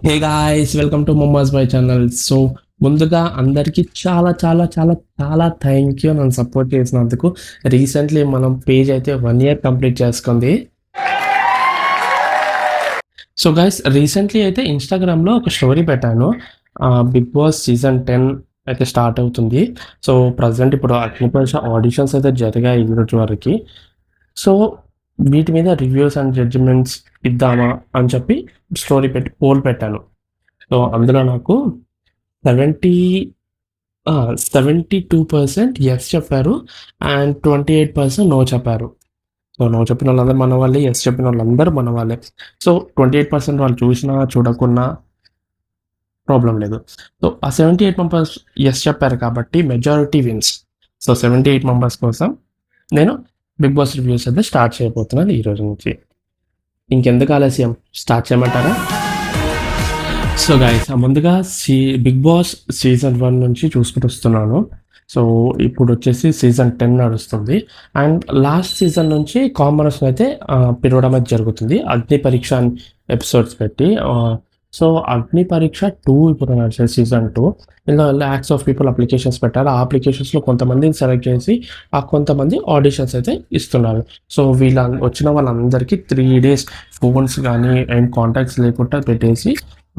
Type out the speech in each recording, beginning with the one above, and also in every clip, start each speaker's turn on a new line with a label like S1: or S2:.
S1: Hey guys, welcome to momma's boy channel. So ముందుగా అందరికీ చాలా చాలా చాలా చాలా థ్యాంక్ యూ నన్ను సపోర్ట్ చేసినందుకు. రీసెంట్లీ మనం పేజ్ అయితే 1 year కంప్లీట్ చేసుకుంది. సో గైస్, రీసెంట్లీ అయితే ఇన్స్టాగ్రామ్లో ఒక స్టోరీ పెట్టాను. బిగ్ బాస్ సీజన్ 10 అయితే స్టార్ట్ అవుతుంది. సో ప్రజెంట్ ఇప్పుడు అగ్నిపరీక్ష ఆడిషన్స్ అయితే జరిగాయి ఈ రోజు వరకు. సో వీటి మీద రివ్యూస్ అండ్ జడ్జిమెంట్స్ ఇద్దామా అని చెప్పి స్టోరీ పెట్టి పోల్ పెట్టాను. సో అందులో నాకు 72% ఎస్ చెప్పారు అండ్ 28% నో చెప్పారు. సో నో చెప్పిన వాళ్ళందరూ మన వాళ్ళే, ఎస్ చెప్పిన వాళ్ళందరూ మన వాళ్ళే. సో 28% వాళ్ళు చూసినా చూడకున్నా ప్రాబ్లం లేదు. సో ఆ 78 మెంబర్స్ ఎస్ చెప్పారు కాబట్టి మెజారిటీ విన్స్. సో 78 మెంబర్స్ కోసం నేను బిగ్ బాస్ రివ్యూస్ అయితే స్టార్ట్ చేయబోతున్నాను ఈ రోజు నుంచి. ఇంకెందుకు ఆలస్యం, స్టార్ట్ చేయమంటారా? సో గైస్, ముందుగా బిగ్ బాస్ సీజన్ 1 నుంచి చూసుకుంటూ వస్తున్నాను. సో ఇప్పుడు వచ్చేసి సీజన్ 10 నడుస్తుంది. అండ్ లాస్ట్ సీజన్ నుంచి కామనర్స్ అయితే పిలవడం అయితే జరుగుతుంది, అగ్ని పరీక్ష ఎపిసోడ్స్ పెట్టి. సో అగ్ని పరీక్ష 2 ఇప్పుడు నడిచే సీజన్ 2. ఇలా ల్యాక్స్ ఆఫ్ పీపుల్ అప్లికేషన్స్ పెట్టారు. ఆ అప్లికేషన్స్లో కొంతమందిని సెలెక్ట్ చేసి ఆ కొంతమంది ఆడిషన్స్ అయితే ఇస్తున్నారు. సో వచ్చిన వాళ్ళందరికీ 3 days ఫోన్స్ కానీ ఏం కాంటాక్ట్స్ లేకుండా పెట్టేసి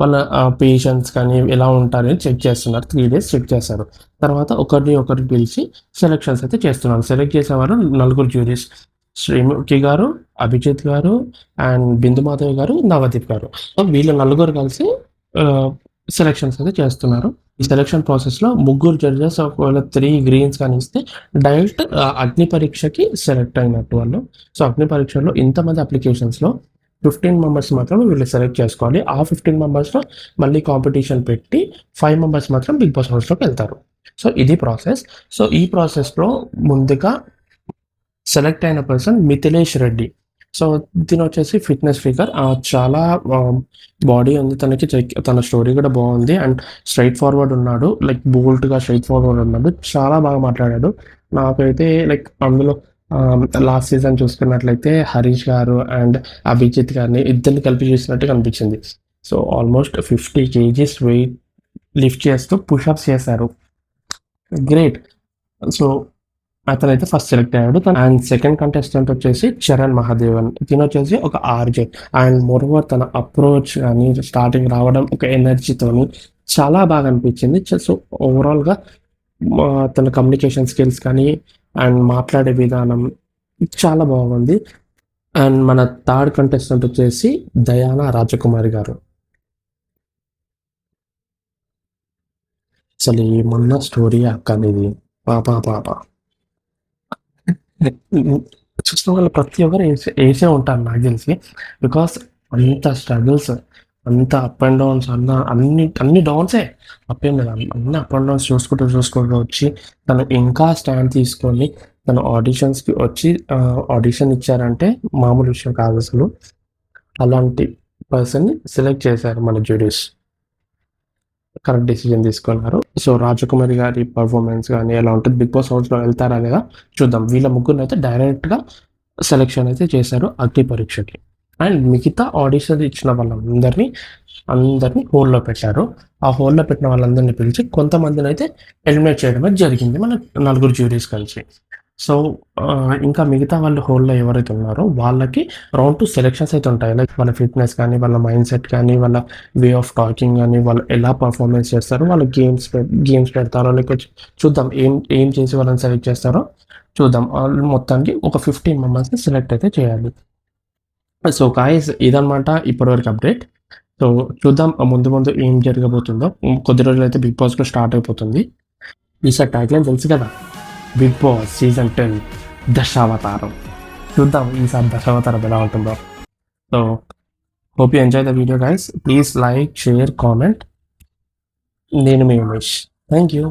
S1: వాళ్ళ పేషెంట్స్ కానీ ఎలా ఉంటారని చెక్ చేస్తున్నారు. 3 days చెక్ చేస్తారు. తర్వాత ఒకరిని పిలిచి సెలెక్షన్స్ అయితే చేస్తున్నారు. సెలెక్ట్ చేసేవారు 4 జ్యూరీస్: శ్రీముఖి గారు, అభిజిత్ గారు, అండ్ బిందు మాధవి గారు, నవదీప్ గారు. సో వీళ్ళు 4 కలిసి సెలెక్షన్స్ అయితే చేస్తున్నారు. ఈ సెలెక్షన్ ప్రాసెస్లో 3 జడ్జెస్ ఒకవేళ 3 గ్రీన్స్ కానీ ఇస్తే డైరెక్ట్ అగ్ని పరీక్షకి సెలెక్ట్ అయినట్టు వాళ్ళు. సో అగ్ని పరీక్షలో ఇంతమంది అప్లికేషన్స్లో 15 మెంబర్స్ మాత్రం వీళ్ళు సెలెక్ట్ చేసుకోవాలి. ఆ 15 మెంబర్స్లో మళ్ళీ కాంపిటీషన్ పెట్టి 5 మెంబర్స్ మాత్రం బిగ్ బాస్ హౌస్లోకి వెళ్తారు. సో ఇది ప్రాసెస్. సో ఈ ప్రాసెస్లో ముందుగా సెలెక్ట్ అయిన పర్సన్ మిథిలేష్ రెడ్డి. సో దీని వచ్చేసి ఫిట్నెస్ ఫిగర్, చాలా బాడీ ఉంది తనకి. తన స్టోరీ కూడా బాగుంది అండ్ స్ట్రైట్ ఫార్వర్డ్ ఉన్నాడు, లైక్ బోల్డ్గా స్ట్రైట్ ఫార్వర్డ్ ఉన్నాడు. చాలా బాగా మాట్లాడాడు. నాకైతే లైక్ అందులో లాస్ట్ సీజన్ చూసుకున్నట్లయితే హరీష్ గారు అండ్ అభిజిత్ గారిని ఇద్దరిని కలిపి చేసినట్టు కనిపించింది. So almost 50 kgs weight lift చేస్తూ పుషప్స్ చేశారు. గ్రేట్. సో అతనైతే ఫస్ట్ సెలెక్ట్ అయ్యాడు. అండ్ సెకండ్ కంటెస్టెంట్ వచ్చేసి చరణ్ మహాదేవన్. తిన వచ్చేసి ఒక ఆర్జే. అండ్ మోరోవర్ తన అప్రోచ్ కానీ స్టార్టింగ్ రావడం ఒక ఎనర్జీతోని చాలా బాగా అనిపించింది. సో ఓవరాల్గా తన కమ్యూనికేషన్ స్కిల్స్ కానీ అండ్ మాట్లాడే విధానం చాలా బాగుంది. అండ్ మన థర్డ్ కంటెస్టెంట్ వచ్చేసి దయానా రాజకుమారి గారు. అసలు ఏమన్నా స్టోరీ అక్కనిది, పాప చూసిన వాళ్ళు ప్రతి ఒక్కరు వేసే ఉంటారు నాకు తెలిసి. బికాస్ అంత స్ట్రగుల్స్, అంత అప్ అండ్ డౌన్స్, అన్ని డౌన్సే, అప్పేం లేదు, అన్ని అప్ అండ్ డౌన్స్ చూసుకుంటూ వచ్చి తను ఇంకా స్టాండ్ తీసుకొని తను ఆడిషన్స్కి వచ్చి ఆడిషన్ ఇచ్చారంటే మామూలు విషయం కాదు అసలు. అలాంటి పర్సన్ని సెలెక్ట్ చేశారు మన జ్యూరీస్. కరెక్ట్ డెసిజన్ తీసుకున్నారు. సో రాజకుమారి గారి పర్ఫార్మెన్స్ కానీ ఎలా ఉంటుంది, బిగ్ బాస్ హౌస్లో వెళ్తారా లేదా చూద్దాం. వీళ్ళ ముగ్గురిని అయితే డైరెక్ట్గా సెలెక్షన్ అయితే చేశారు అగ్ని పరీక్షకి. అండ్ మిగతా ఆడిషన్ ఇచ్చిన వాళ్ళందరినీ హోల్లో పెట్టారు. ఆ హోల్లో పెట్టిన వాళ్ళందరినీ పిలిచి కొంతమందిని అయితే ఎలిమినేట్ చేయడం జరిగింది మన 4 జ్యూరీస్ కలిసి. సో ఇంకా మిగతా వాళ్ళు హోల్లో ఎవరైతే ఉన్నారో వాళ్ళకి రౌండ్ 2 సెలెక్షన్స్ అయితే ఉంటాయి. లైక్ వాళ్ళ ఫిట్నెస్ కానీ, వాళ్ళ మైండ్ సెట్ కానీ, వాళ్ళ వే ఆఫ్ టాకింగ్ కానీ, వాళ్ళు ఎలా పర్ఫార్మెన్స్ చేస్తారో, వాళ్ళు గేమ్స్ పెడతారో, లేకపోతే చూద్దాం ఏం చేసి వాళ్ళని సెలెక్ట్ చేస్తారో చూద్దాం. మొత్తానికి ఒక 15 మెంబర్స్ని సెలెక్ట్ అయితే చేయాలి. సో గాయ్స్, ఇదనమాట ఇప్పటివరకు అప్డేట్. సో చూద్దాం ముందు ఏం జరగబోతుందో. కొద్ది రోజులు అయితే బిగ్ బాస్లో స్టార్ట్ అయిపోతుంది. ఈసారి ట్యాగ్లైన్ తెలుసు కదా, బిగ్ బాస్ సీజన్ 10 దశావతారం. చూద్దాం ఈసారి దశావతారం ఎలా ఉంటుందో. So hope you enjoy the video guys. Please like, share, comment. నేను మీ ఉమేష్. Thank you.